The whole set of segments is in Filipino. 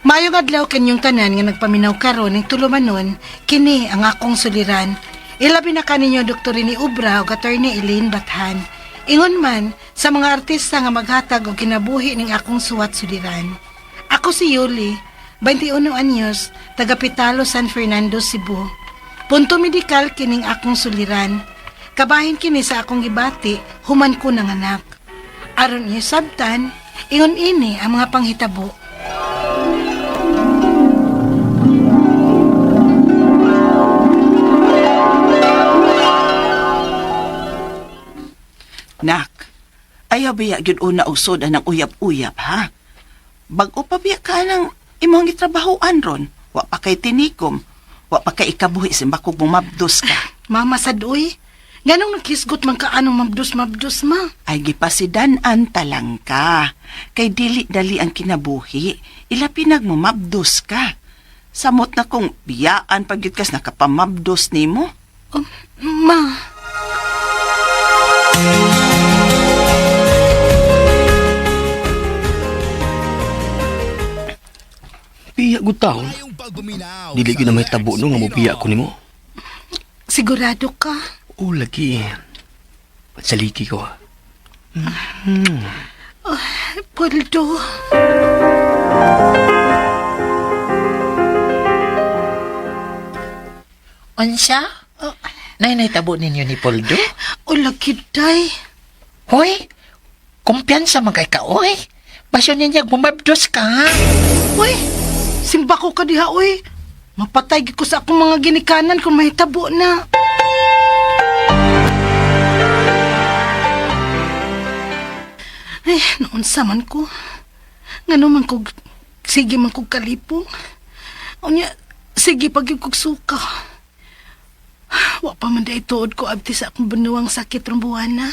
Mayong adlaw kanyong tanan nga nagpaminaw karon ning tulumanon, kini ang akong suliran. Ilabi na kaninyo Dr. ni Ubra o Attorney Eileen Bathan. Ingon man sa mga artista nga maghatag og kinabuhi ning akong suwat suliran. Ako si Yuli, 21 anyos, taga Pitalo, San Fernando, Cebu. Punto medikal kining akong suliran. Kabahin kini sa akong gibati, human ko nanganak. Aron iyo sabtan, ingon ini ang mga panghitabo. Nak, ayaw biya gyud una usod ang uyab-uyab, ha? Bago pa biya ka ng imong gitrabahoan ron, wa pa kay tinikom, wa pa kay ikabuhi simbakog mong mabdos ka. Mama sadoy, ganong nagkisgot man ka anong mabdos-mabdos ma. Ay gipasidanan talang ka, kay dili-dali ang kinabuhi, ilapinag mo mabdos ka. Samot na kung biyaan pagyud kas nakapamabdos nimo. Ma, Piya gud taon. Dili gyud na may tabo no nga mopiya ko nimo. sigurado ka? O lagi. Saliki ko. Poldo. Unsa? Nay tabo ninyo ni Poldo? O lagi day. Hoy, kumpiyansa man kay ka, oy. Basyo niya bumabdos ka. Uy, simba ko ka diha, uy. Mapatay gid ko sa akong mga ginikanan kung mahitabo na. Ay, naunsa man ko. Ngano man ko, sige man ko kalipong. Unya, sige pag yung kog suka. Wa pa man day tuod ko abti sa akong bunuwang sakit rong buwana.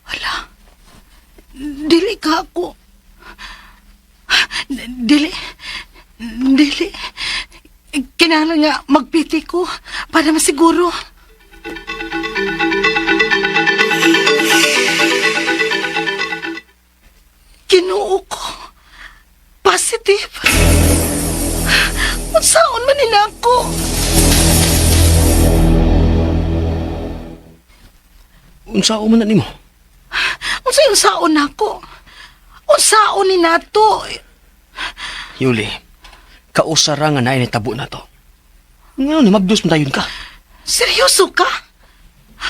Wala. Dili ka ako. Dili. Kinahanglan nga magpiti ko para masiguro. Kinuo ko. Positive. Unsaon man nila ako? Unsao man na nimo? Unsa yung saon ako? Unsaon ni nato? Yuli, kausara nga naay ni tabo na to. Ngayon ni mabdos mo tayon ka. Seryoso ka?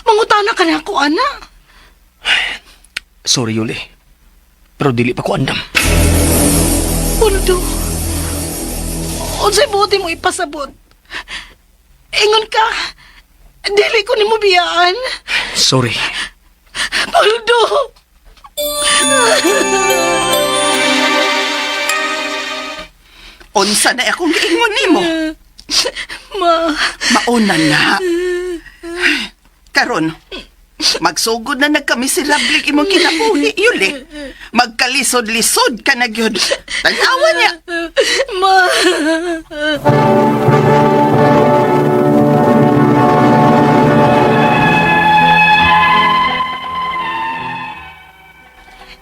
Mangutana ka na ako, ana? Sorry Yuli. Pero dili pa ko andam. Poldo. Unsay buti mo ipasabot? Ingon ka. Dili ko ni mo biyaan. Sorry. Poldo. Unsa na akong giingon nimo? Ma. Mauna na. Karon, magsugod na nagkamiserable imong kinabuhi, Yuli. Magkalisod-lisod ka na gyud. Tanawa niya. Ma.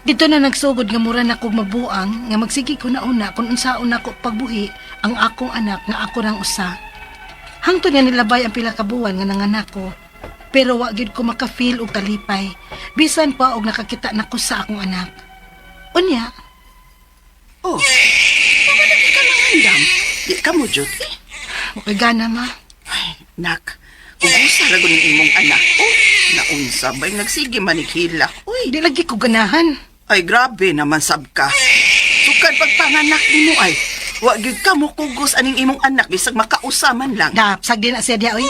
Dito na nagsugod nga mura na kog mabuang nga magsigi ko na una kung unsaon ako pagbuhi ang akong anak nga ako rang usa. Hangtod nga nilabay ang pila ka buwan nga nanganak ko. Pero wa gyud ko maka-feel og kalipay. Bisan pa og nakakita nako sa akong anak. Unya, Oh, wala na ka nangandam. Di ka mo, Jud. okay gana ma. Ay, nak, kung usa ra ng imong anak, naunsa ba'y nagsige manighila? Uy, Di lagi ko ganahan. ay grabe naman sab ka. Sukad pagpanganak nimo ay, wa gyud ka mo kugos aning imong anak bisag makausaman lang. Dapsag din na siya diya, oy.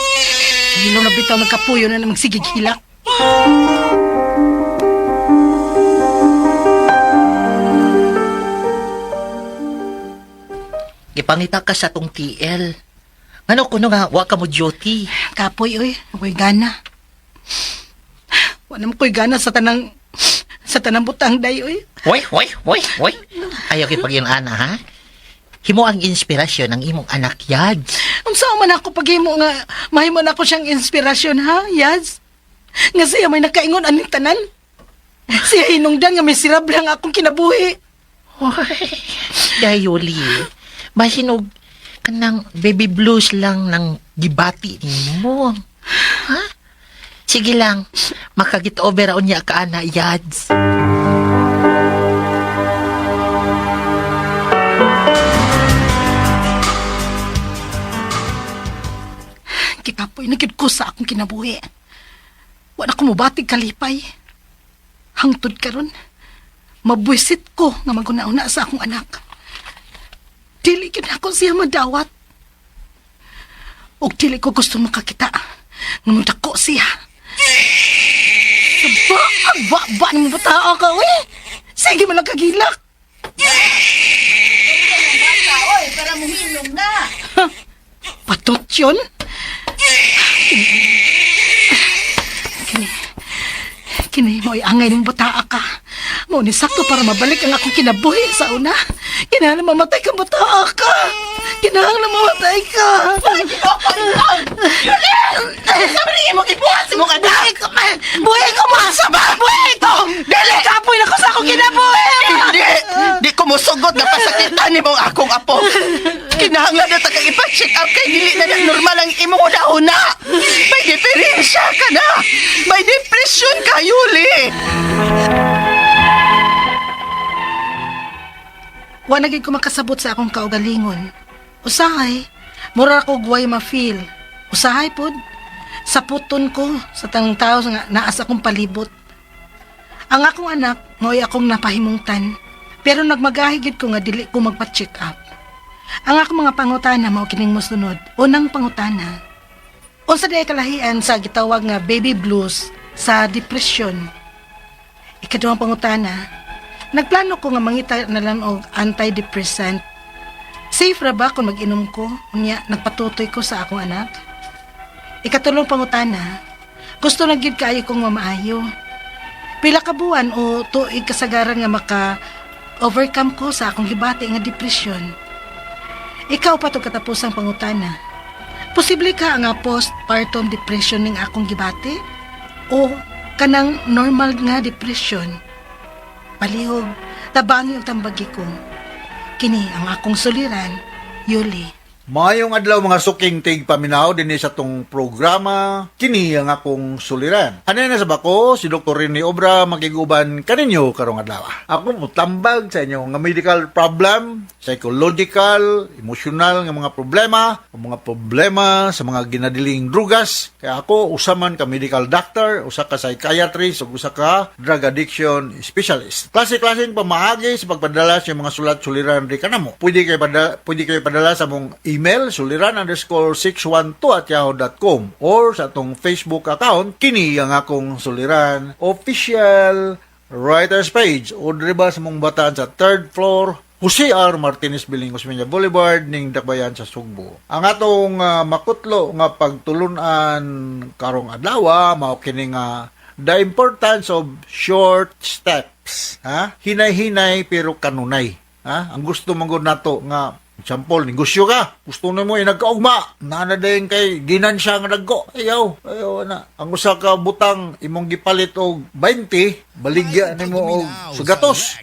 Hilong na bitaw nagkapuyo na namang sigigila. Gipangita ka sa tong TL. Ngano kuno nga wa ka mo duty? Kapoy, oy. Ako'y gana. Wala mo ko'y gana sa tanang butang day, oy. Hoy. Ayaw kay pagyon ana ha. Himo ang inspirasyon ng imong anak Yads. Unsa man ako paghimo nga mahimo na ako siyang inspirasyon, ha, Yaz? Nga siya may nakaingon aning tanan. Siya hinungdan nga miserable ang akong kinabuhi. Hoy. Dahil Yuli, basin og kanang baby blues lang ng gibati mo. Ha? Sige lang, makagit over niya ka na, Yads. Kikapoy na gid ko sa akong kinabuhi. Wala ko mubatig kalipay. Hangtod karon, mabwisit ko nga maguna-una sa akong anak. Dili gyud ako siya madawat. Og dili ko gusto makakita nga mudako siya. Ba ni mo bata ka, we. Sige man lang kagilak. Oy, para muhilom na. Patot yun? Kini mo'y angay ng bata ka. Mo ni sakto para mabalik ang akong kinabuhi sa una. Kinahanglan mamatay ka bata ka. Kinahanglan mamatay ka. Sabi rin mo, ibuhat mo ka na. Buhay ko masa ba? Buhay ko! Dali! Kapoy na ko sa akong kinabuhi! Di ko musugot na pasakitan ni mong akong apo. Kinahanglan na tagang ipa-check up kay dili na normal ang imong una-una. May diferensya ka na. May depression ka, Yuli. Wa na gid ko makasabot sa akong kaugalingon. Usahay, mura ko guway ma-feel. Usahay pod, saputon ko sa tanang tao nga naas akong palibot. Ang akong anak, mo'y akong napahimungtan. Pero nagmagahigid ko nga dili ko magpa-check up. Ang akong mga pangutana mao kining mosunod. Unang pangutana, unsa day kalahian sa gitawag nga baby blues sa depression? Ikaduhang pangutana, nagplano ko nga mangita na lang og antidepressant. Safe ra ba kung mag-inom ko? Unya, nagpatutoy ko sa akong anak? Ikatulong pangutana, gusto na gid kaayo kong mamaayo. Pila ka buwan o tuig kasagaran nga maka-overcome ko sa akong gibati nga depression. Ikaw pa to katapusang pangutana. Posible ka nga postpartum depression ning akong gibati? O kanang normal nga depression? Palihog, tabangi og tambagi ko. Kini ang akong suliran, Yuli. Mayong adlaw mga suking tig paminaw din sa tong programa kini ang akong suliran. Ano na sa bako si Dr. Rene Obra magiguban kaninyo karong adlaw. Ako mutambag sa inyo nga medical problem, psychological, emotional nga mga problema, mga problema sa mga ginadiling drugas. Kaya ako usaman ka medical doctor, usa ka psychiatrist, ug usa ka drug addiction specialist. Klase-klaseng pamaagi sa pagpadala sa mga sulat-suliran di kanamo. Pwede kayo padala sa mong email suliran_612@yahoo.com or sa atong Facebook account kini ang akong suliran official writers page o driba sa mong bataan sa 3rd floor Jose R. Martinez Bilingos Meña Boulevard ning Dakbayan sa Sugbo. Ang atong makutlo nga pagtulunan karong adlaw mao kini nga the importance of short steps, ha? Hinay-hinay pero kanunay, ha? Ang gusto mangod nato nga example, negosyo ka. Gusto na mo nagkaugma. Nanadayin kay ginansya nga nagko. Ayaw na. Ang usa ka butang imong gipalit og 20, baligya nimo og sugatos.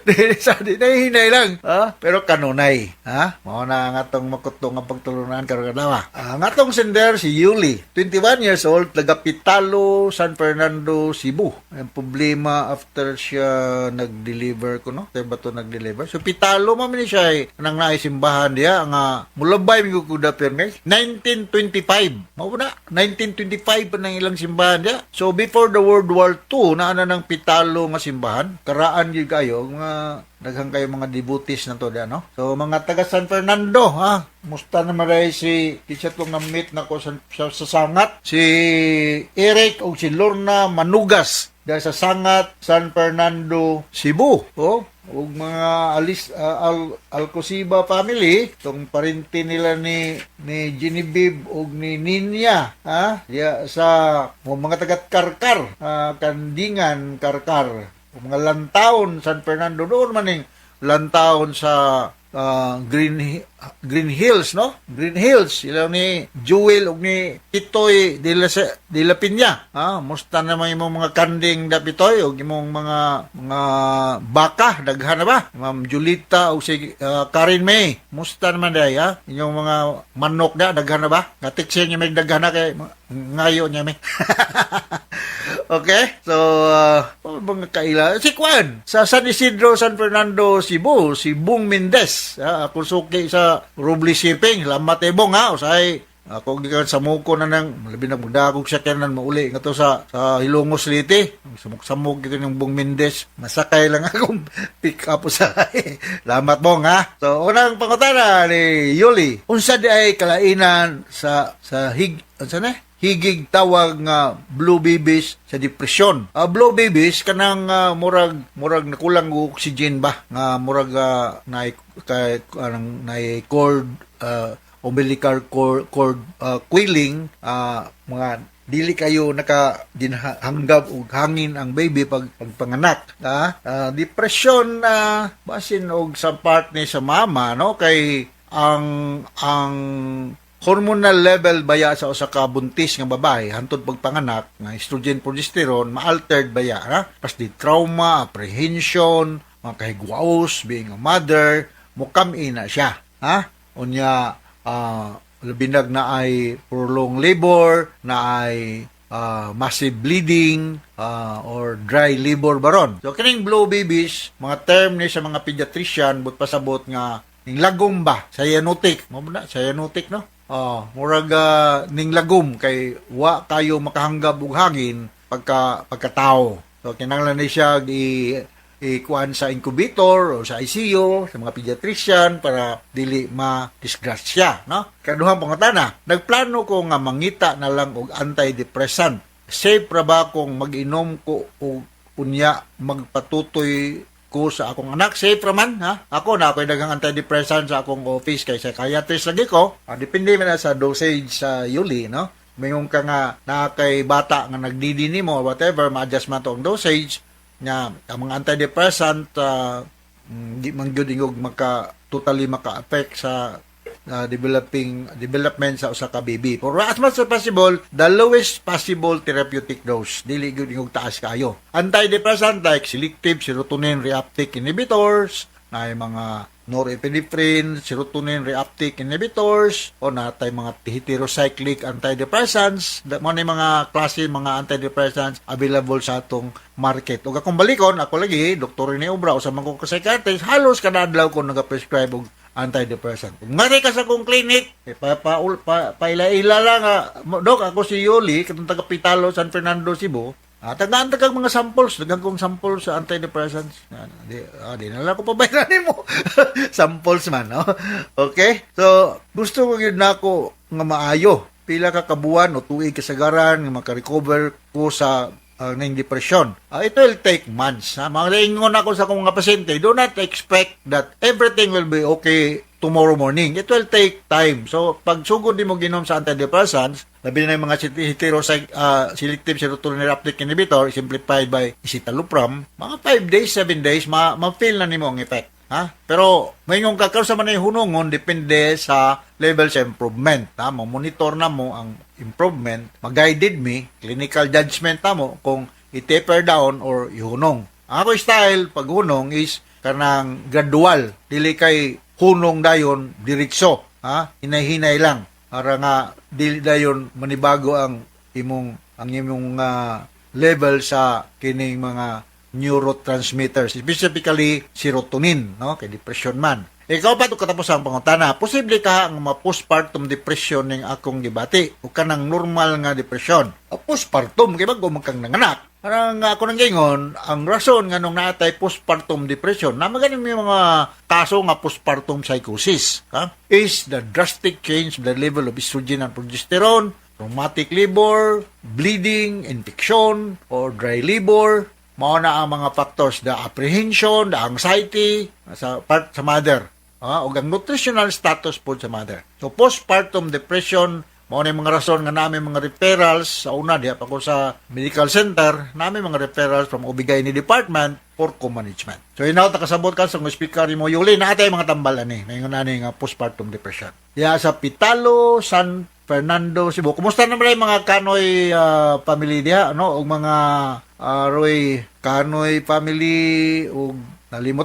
Di hinay lang, ha? Pero kanunay, ha? Mao na ang atong makuto nga pagtulunan karong adlaw. Ang atong sender si Yuli, 21 years old, taga Pitalo, San Fernando, Cebu. Ang problema after siya nag-deliver ko, no? Tayo ba to nag-deliver? So Pitalo man siya nang naisimbahan diya nga mulabay mi ko dapir ngay 1925 mao na 1925 pa nang ilang simbahan diya. So before the World War II naa na nang Pitalo nga simbahan, karaan gyud kayo nga daghang kayo mga devotees na to diya, no? So mga taga San Fernando, ha, musta na maray si tong na meet nako sa Sangat, si Eric o si Lorna Manugas dahil sa Sangat, San Fernando, Cebu. Oh, ug mga Alcosiba family, tong parente nila ni Genevieve ug ni Ninya, ha? Diya sa mga taga Karkar, Kandingan, Karkar. Ug mga Lantaon, San Fernando, doon maning Lantaon sa Green Hills, no? Green Hills, ilaw ni Jewel ug ni Pitoy de la Piña. Musta naman imong mga kanding da Pitoy ug imong mga baka daghan na ba? Ma'am Julita ug si Karen May. Musta naman day, ha? Inyong mga manok da daghan na ba? Gatiksin niya may daghan na kay ngayo niya may. Okay? So, mga kaila. Si Kwan, sa San Isidro, San Fernando, Cebu, si Bong Mendez. Ako suki sa Robles Shipping. Lamat Bong, ha? Usay, ako gikan sa muko na nang, labi na magdagog siya kanan mauli. Nga to sa Hilongos Liti. Samok gikan yung Bong Mendez. Masakay lang akong pick up usay. Lamat Bong, ha? So, unang pangutana ni Yuli. Unsa di ay kalainan sa unsa na? Higig tawag nga blue babies sa depresyon. Blue babies kanang murag nakulang og oxygen ba nga murag nay cord umbilical cord quilling mga dili kayo dinhanggab og hangin ang baby pag panganak. Depression basin og sa part ni sa mama, no, kay ang hormonal level baya sa usa ka buntis nga babae hantod pagpanganak nga estrogen progesterone ma-altered baya, ha? Pas di trauma, apprehension, mga kahigwaos, being a mother, mukam-in na siya, ha? Unya labinag na ay prolonged labor, na ay massive bleeding or dry labor baron. So kining blue babies, mga term ni sa mga pediatrician but pasabot nga ning lagom ba, cyanotic, mo na cyanotic, no? Murag ning lagom kay wa kayo makahanggab og hangin pagkatao. So kinahanglan ni siya ikuan sa incubator o sa ICU sa mga pediatrician para dili ma-disgrasya, no? Kaduhang pangutana, nagplano ko nga mangita na lang og antidepressant. Safe ra ba kung mag-inom ko og unya magpatutoy ko sa akong anak? Safe raman, ha? Ako na ako'y daghang antidepressant sa akong office kay psychiatrist lagi ko. Depende man na sa dosage sa Yuli, no? Mayroon ka nga na kay bata nga nagdidini mo or whatever, ma-adjust man to ang dosage nga ang mga antidepressant di man gyud ingog totally maka-affect sa development sa usa ka baby. For as much as possible, the lowest possible therapeutic dose. Dili gyud ingog taas kayo. Antidepressant like selective serotonin reuptake inhibitors, na mga norepinephrine, serotonin reuptake inhibitors, o natay mga heterocyclic antidepressants. Mo ni mga klase mga antidepressants available sa atong market. Ug akong balikon, ako lagi, Dr. Rene Obra, usa man ko ka psychiatrist, halos kada adlaw ko nagaprescribe og antidepressant. Kung ngari ka sa akong clinic, paila-ila lang, Dok, ako si Yoli, katong taga Pitalo, San Fernando, Cebu, tagaan mga samples, dagang kong samples sa antidepressants. Di na lang ko pabayaran mo. Samples man, no? Okay? So, gusto ko yun na ako nga maayo. Pila ka kabuan o tuig kasagaran nga makarecover ko sa ng depression. It will take months. Mga ingon ako sa akong mga pasyente, do not expect that everything will be okay tomorrow morning. It will take time. So, pag sugod di mo ginom sa antidepressants, labi na yung mga selective serotonin reuptake inhibitor, simplified by escitalopram, mga 5 days, 7 days, ma-feel na nimo ang effect. Pero, may yung kakaroon sa manay hunungon, depende sa level sa improvement. Monitor na mo ang improvement, mag-guided me, clinical judgment na mo kung i-taper down or ihunong. Ang ako style, pag hunong is kanang gradual. Dili kay hunong dayon diretso. Hinay-hinay lang. Para nga, dili dayon manibago ang imong level sa kining mga neurotransmitters, specifically serotonin, no? Kay depression man. Ikaw pa ito katapos ang pangutana, posible ka ang postpartum depression ng akong gibati o kanang normal nga depression. Postpartum, kaya bago magkang nanganak. Parang ako nang gingon, ang rason nga nung naatay postpartum depression, na magaling may mga kaso nga postpartum psychosis, is the drastic change of the level of estrogen and progesterone, traumatic labor, bleeding, infection, or dry labor. Mao na ang mga factors, the apprehension, the anxiety sa mother, o ang nutritional status po sa mother. So postpartum depression, mao na yung mga rason nga namin mga referrals sa una diha pa ko sa medical center, namin mga referrals from OB-GYN department for co-management. So, inaw, takasabot ka sa speaker mo, Yuli, naatay mga tambalan eh. Ngayon na nga postpartum depression. Ya, sa Pitalo, San Fernando, Cebu. Kumusta naman yung mga Kanoy family diha, ano? O mga Roy Kanoy family, o nalimot.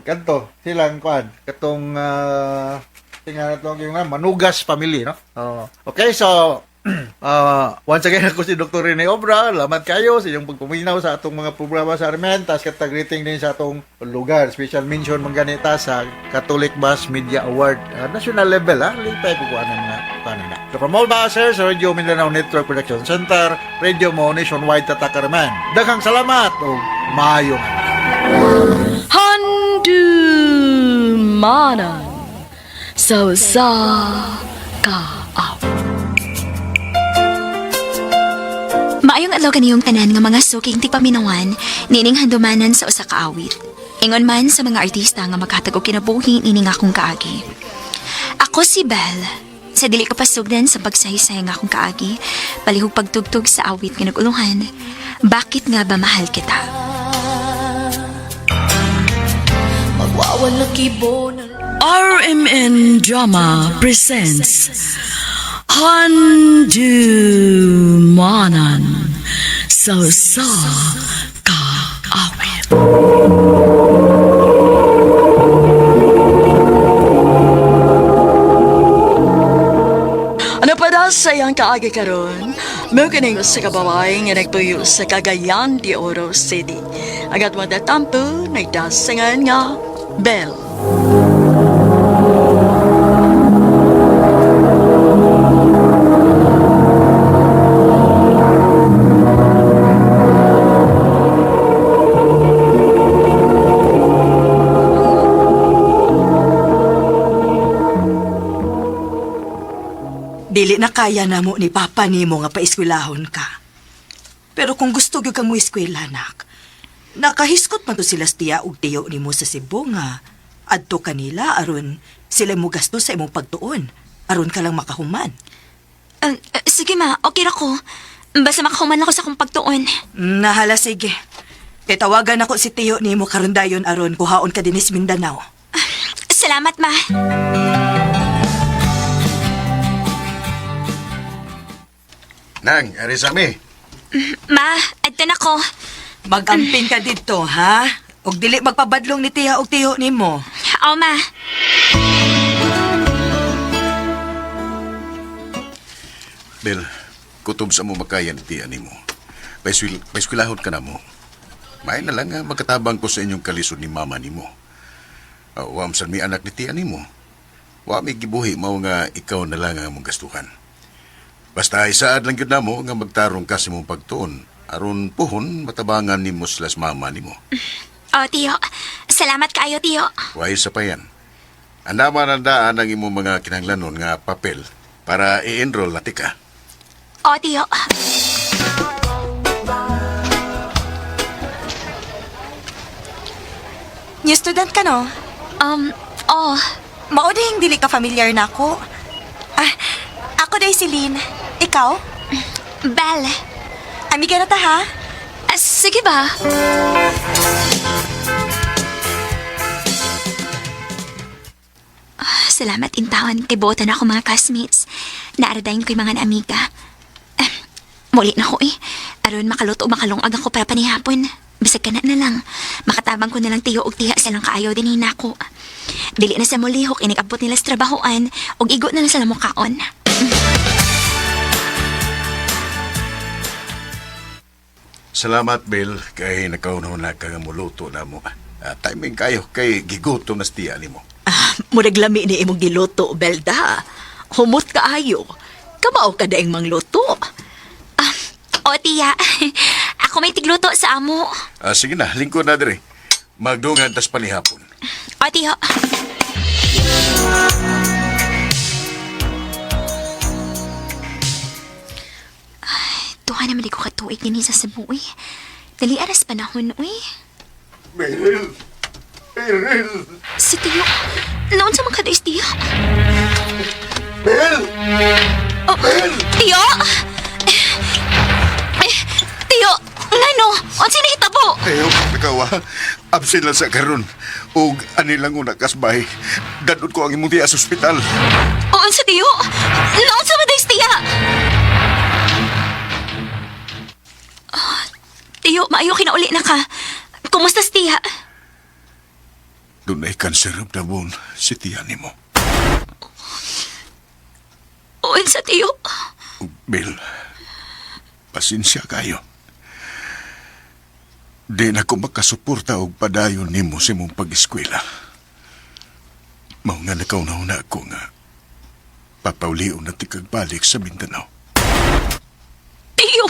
Kanto, silang kuan, katong tingnan natin yung Manugas family, no? Okay, so once again, ako si Dr. Rene Obra. Salamat kayo sa inyong pagpuminaw sa atong mga programa sa Armen. Tas katag-rating din sa atong lugar. Special mention mangganita sa Catholic Mass Media Award. National level, ha? Lipay ko kuha ng mga kanina. So from all basers, sa Radio Mindanao Network Production Center, Radio Mo Nationwide Tatak Armen. Daghang salamat o maayong Handumanan sa kaaw. Maayong adlaw kaniyong tanan nga mga suking tigpaminawan nining handumanan sa usa ka awit. Ingon man sa mga artista nga maghatag og kinabuhi nining akong kaagi. Ako si Belle. Sa dili ka pasugdan sa pagsahisay nga akong kaagi, palihog pagtugtog sa awit nga naguluhan. Bakit nga ba mahal kita? RMN Drama presents Handumanan sa kaawit. Ano pa daw sayang kaagi karon? May kining sa kababay nga nagtuyo sa Cagayan de Oro City. Agad mo tampo, nagdasangan nga Bell. Dili na kaya na mo ni Papa nimo nga paeskwelahon ka. Pero kung gusto gyud kang mo eskwela, nak, nakahiskot man to sila tiya ug tiyo nimo sa Cebu nga adto kanila aron sila mo gasto sa imong pagtuon aron ka lang makahuman. Sige ma, okay ra ko. Basta makahuman ako sa akong pagtuon. Nahala, sige. Tawagan ako si tiyo nimo karon dayon aron kuhaon ka dinis Mindanao. Salamat ma. Nang, Arisami. Ma, adto na ko. Magampin ka didto, ha? Ug dili magpabadlong ni tiya ug tiyo nimo. Oo ma. Bel, kutob sa mo makayan ti ani mo. Paiskwilahon ka na mo. May na lang nga magkatabang ko sa inyong kalisod ni mama ni mo. Wam san mi anak ni ti ani mo. Wa mi gibuhi mao nga ikaw na lang ang mong gastuhan. Basta isaad lang gyud namo nga magtarong ka sa imong pagtuon aron puhon matabangan nimo slas mama nimo. O tiyo, salamat kaayo tiyo. Way sa pa yan. Andaman ang daan ang imong mga kinahanglanon nga papel para i-enroll na tika. O tiyo. New student ka, no? Oh. Mao ding dili ka familiar na ako. Ako day si Lynn. Ikaw? Belle. Amiga na ta, ha? Sige ba? Salamat intawan kay buotan ako mga classmates. Naaradayin ko'y mga amiga. Muli na ko Aron makaluto o makalungag ako para panihapon. Bisag ka na lang. Makatabang ko na lang tiyo og tiha silang kaayaw din hinako. Dili na sa mulihok inigabot nila sa trabahoan og igo na lang sila mukaon. Salamat, Bel, kay nakaunaw na ka nga muluto na mo. Timing kayo, kay gigutom na stiya ni mo. Murag lami ni imong giluto, Belda. Humot kaayo. Kamao ka daing mangluto. O tiya, ako may tigluto sa amo. Sige na, lingkod na dire. Magdungan tas panihapon. O tiyo. Tuha naman di ko katuig din sa Cebu Dali aras panahon Beryl! Beryl! Si Tiyo, naon sa mga kadais Tiyo? Bel! Oh, Tiyo! Ano? Unsa nahitabo? Ayaw, ikaw absent lang sa karon. Ug ani lang una kasbay. Dadod ko ang imong tiya sa ospital. O unsa tiyo? Naunsa man days tiya? Tiyo, maayo kinauli na ka. Kumusta si tiya? Dunay cancer of the bone si tiya nimo. O unsa tiyo? Ug Bill, pasensya kayo. Di na ko makasuporta og padayon nimo sa imong pag-eskwela. Mao nga nakauna-una ako nga papaulion na tikagbalik sa Mindanao. Tiyo!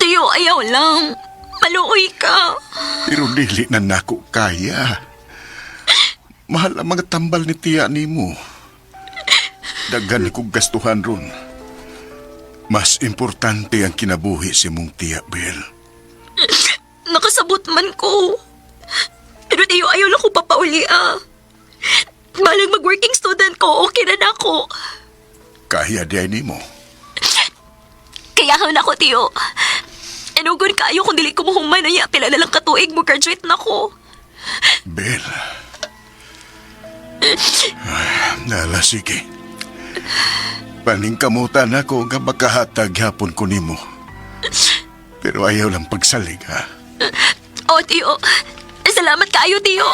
Tiyo, ayaw lang. Maluoy ka. Pero dili na nako kaya. Mahal ang mga tambal ni tiya nimo. Daghan kong gastuhan ron. Mas importante ang kinabuhi si mong tiya, Bel. Nakasabot man ko. Pero tiyo, ayaw lang ko papauli Balang mag-working student ko, okay na ako. Kaya di nimo. Kaya na ako, tiyo. Inugon kayo kung dili ko mahuman na ya, pila na lang katuig mo graduate na ko. Bel. Nala, sige. Paningkamutan ako nga makahatag hapon ko nimo. Pero ayaw lang pagsalig, ha? O, tiyo. Salamat kayo, tiyo.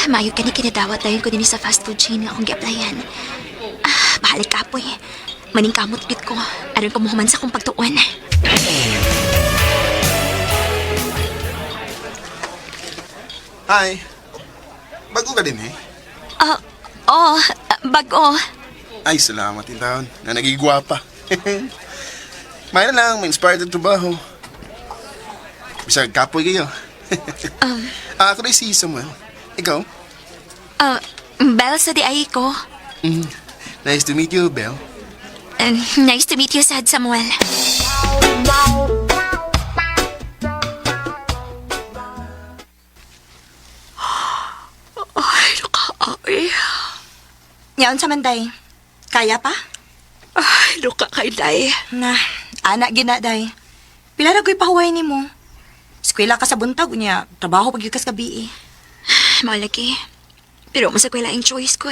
Mayo ka ni kinadawat dahil ko din sa fast food chain nga akong gi-applyan. Bahalik ka po eh. Maning kamot git ko. Aron ko muhuman sa akong pagtuon. Hi. Bago ka din eh. Bago. Ay, salamat yung taon na nagigwapa. May na lang, may inspired ang trabaho. Bisag kapoy kayo. Ako na si Samuel. Ikaw? Belle sa di ay ko. Nice to meet you, Belle. Nice to meet you, Sad Samuel. Ay, nakaay. Yaon sa manday. Kaya pa? Ay, luka kay Day. Na, anak gina day. Pila na ko'y pahuway ni mo. Eskwela ka sa buntag, unya, trabaho pagyukas ka bi. Malaki. Pero masakway laing choice ko.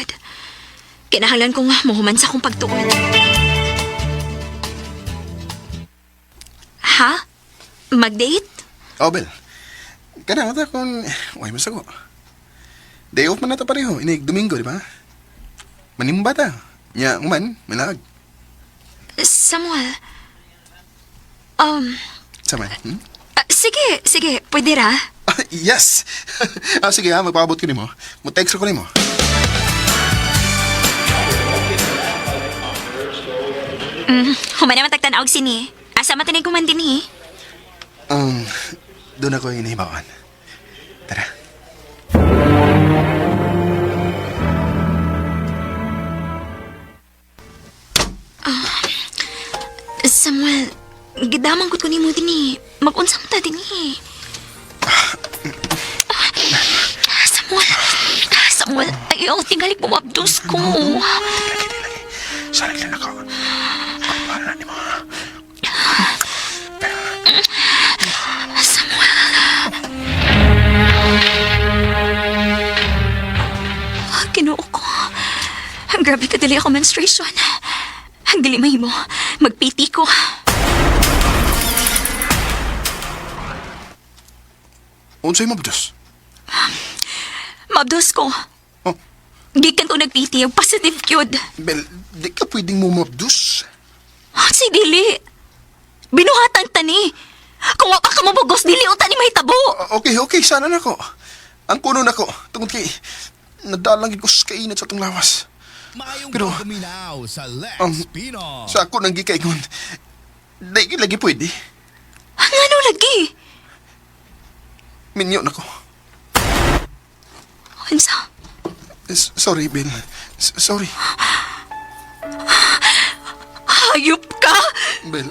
Kinahanglan kong muhuman sa akong pagtuon. Ha? Mag-date? Oh, Belle. Kanang ata kung... Uy, masago. Day off man na ito pareho. Inig Domingo, di ba? Manimba ta. Nya, uman, milag. Samuel. Sama, Sige, pwede ra. Yes! Sige magpapabot ko ni mo. Mo-text ko ni mo. Human naman tagtanaog sini. Asa matinig ko man din eh. Doon ako hinihibawan. Tara. Samuel, gidamang ko ni mo din eh. Mag-unsam ta din eh. Samuel, ayaw, tingalik mo mabdos ko. Salig lang ako. Para ni mo. Samuel. Kinuo ko. Ang grabe ka dali ako menstruation. Ang dili mahimo. Magpiti ko. Unsay mabdos? Mabdos ko. Oh. Gikan ko nagpiti. Ang positive yun. Bel, di ka pwedeng mo mabdos. Si dili. Binuhatan tani. Kung wapa ka mabugos, dili o tani mahitabo. Okay, sana na ko. Ang kuno na ko. Tungod kay, nadalang ko sa kainat sa itong lawas. Pero, sa ako nang gikaingon, di lagi pwede. Ano lagi? Minyo na ko. Unsa? Sorry, Bel. Sorry. Hayop ka! Bel.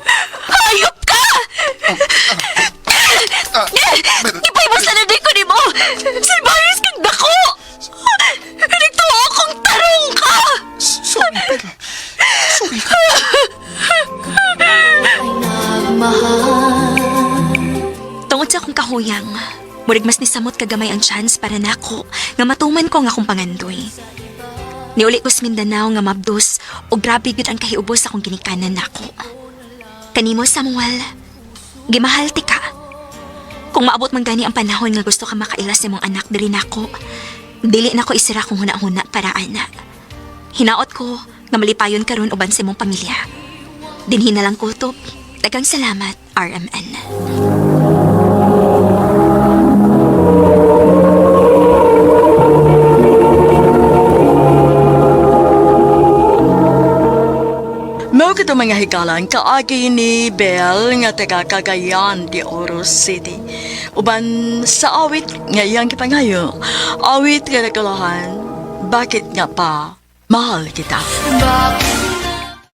Hayop ka! Bel. Ipay mo sa naday ko ni mo! Salbayos kang dako! Nagtuwa akong tarong ka! Sorry, Bel. Sorry. Tungod sa akong kahuyang, murig mas nisamot kagamay ang chance para nako nga matuman ko nga akong pangandoy. Niuli ko sa Mindanao nga mabdos o grabe gud ang kahiubos akong ginikanan nako. Kanimo Samuel, gimahal ti ka. Kung maabot man gani ang panahon nga gusto ka makailas sa mong anak diri nako, dili nako isira kong huna-huna para ana. Hinaot ko nga malipayon karon uban sa mong pamilya. Dinhi na lang kutob. Daghang salamat, RMN. Mao kito mga hikalan kaagi ni Bel nga taga Cagayan de Oro City. Uban sa awit nga iyang kipangayo. Awit nga nagkalahan, bakit nga pa mahal kita? Bakit